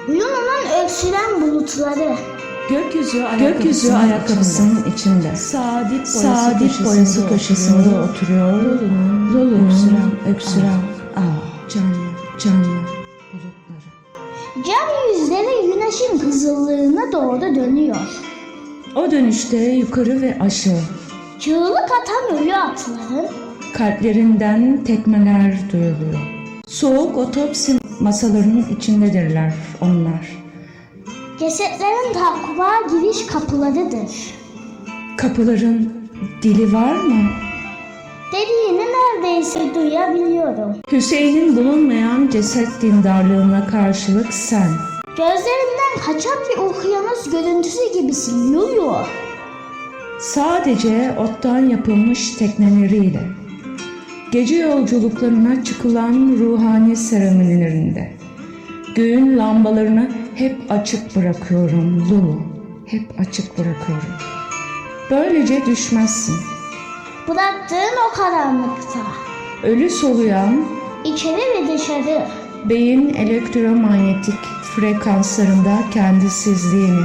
Luna'nın öksüren bulutları. Gökyüzü ayakkabısının içinde. Saadit boyası köşesinde oturuyor. Lulu'nun öksüren canlı bulutları. Cam yüzleri güneşin kızıllığına doğru dönüyor. O dönüşte yukarı ve aşağı, Çığlık atan ölü atların kalplerinden tekmeler duyuluyor. Soğuk otopsi masalarının içindedirler onlar. cesetlerin takuba giriş kapılarıdır. Kapıların dili var mı? Dediğini neredeyse duyabiliyorum. Hüseyin'in bulunmayan ceset dindarlığına karşılık sen. Gözlerinden kaçan bir okyanus görüntüsü gibisin Lulu. Sadece ottan yapılmış tekneleriyle, gece yolculuklarına çıkılan ruhani seremonilerinde, göğün lambalarını hep açık bırakıyorum Lulu, hep açık bırakıyorum. Böylece düşmezsin. Bıraktığın o karanlıkta, Ölü soluyan, içeri ve dışarı, beyin elektromanyetik frekanslarında kendisizliğini,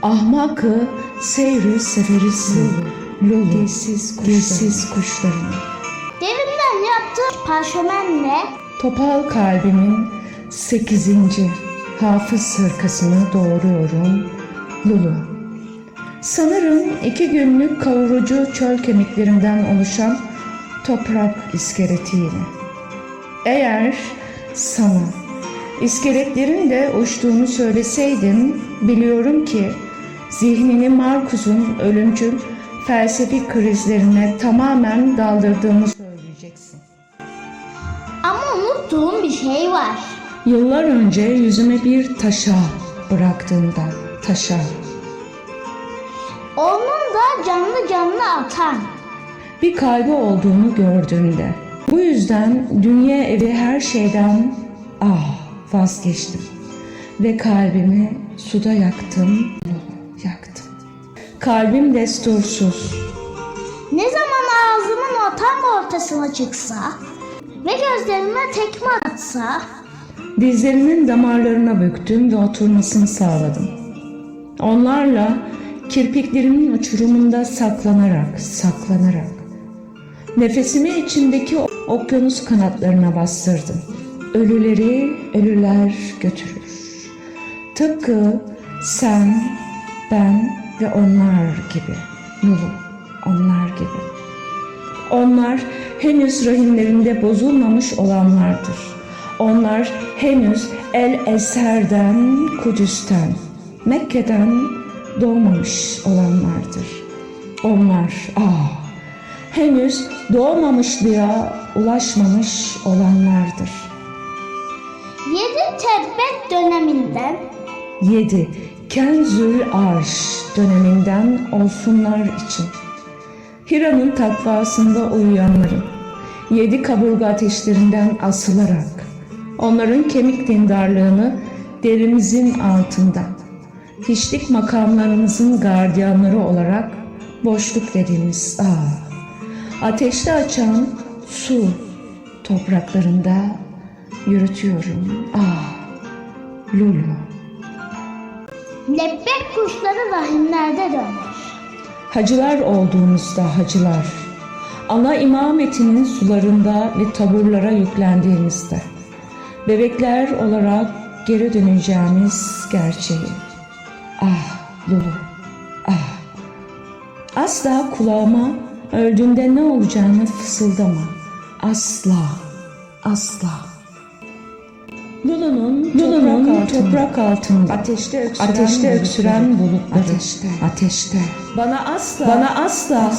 ahmakı seyri seferisi Lulu, dilsiz kuşlarını. derinden yaptığı parşömenle Topal kalbimin 8. hafız hırkasını doğuruyorum Lulu. Sanırım 2 günlük kavurucu çöl kemiklerimden oluşan toprak iskeletiyle. Eğer sana iskeletlerin de uçtuğunu söyleseydim, biliyorum ki zihnini Marcus'un ölümcül felsefi krizlerine tamamen daldırdığımı söyleyeceksin. ama unuttuğum bir şey var. Yıllar önce yüzüme bir taşa bıraktığında taşa. Onun da canlı atan. Bir kaygı olduğunu gördüğümde. Bu yüzden dünya evi her şeyden vazgeçtim. Ve kalbimi suda yaktım. Kalbim destursuz. Ne zaman ağzımın o tam ortasına çıksa ve gözlerime tekme atsa, Dizlerimin damarlarına büktüm ve oturmasını sağladım. Onlarla kirpiklerimin uçurumunda saklanarak nefesimi içimdeki okyanus kanatlarına bastırdım. Ölüler götürür. Tıpkı sen, ben ve onlar gibi. Lulu, onlar gibi. Onlar henüz rahimlerinde bozulmamış olanlardır. Onlar henüz El Eser'den, Kudüs'ten, Mekke'den doğmamış olanlardır. Onlar henüz doğmamışlığa ulaşmamış olanlardır. 7 Tebbet döneminden 7 Kenzül Arş döneminden olsunlar için. Hira'nın takvasında uyuyanların 7 kaburga ateşlerinden asılarak onların kemik dindarlığını derimizin altında, hiçlik makamlarımızın gardiyanları olarak boşluk dediğimiz ateşte açan su topraklarında yürütüyorum. Lulu. lebbek kuşları rahimlerde döner. Hacılar olduğumuzda hacılar, ana imametinin sularında ve taburlara yüklendiğimizde, bebekler olarak geri döneceğimiz gerçeği. Lulu, Asla kulağıma öldüğünde ne olacağını fısıldama. Asla. Lulu'nun toprak altında ateşte öksüren bulutları. Ateşte. Bana asla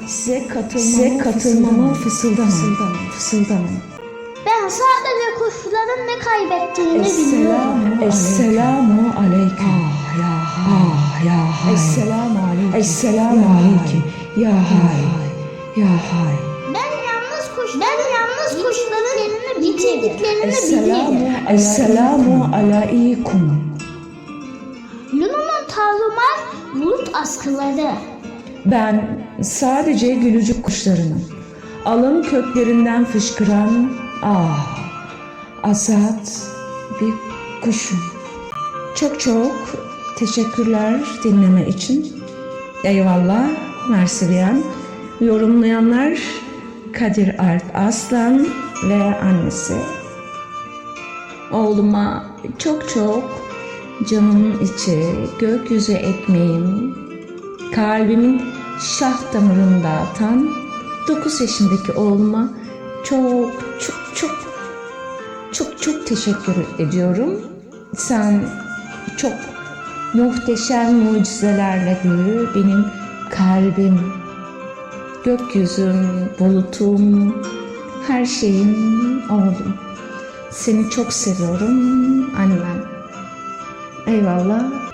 size katılmamı fısıldamayın. Ben sadece kuşların ne kaybettiğini biliyorum. Esselamu aleyküm. Ya hay. Esselamu aleyküm. Ya hay. Ben yalnız kuşların yerini bitirdiklerini bilirim. Esselamu aleyküm. Luna'nın tarumar bulut askıları. Ben sadece gülücük kuşlarının alın köklerinden fışkıran azat bir kuşum. Çok çok teşekkürler dinleme için. Eyvallah, Mersiviyen. Yorumlayanlar Kadir Alp Aslan ve annesi. Oğluma çok çok canımın içi, gökyüzü ekmeğim, kalbimin şah damarında atan 9 yaşındaki oğluma çok teşekkür ediyorum. Sen çok muhteşem mucizelerle büyü, benim kalbim, gökyüzüm, bulutum, her şeyim oldum. Seni çok seviyorum annem. Eyvallah.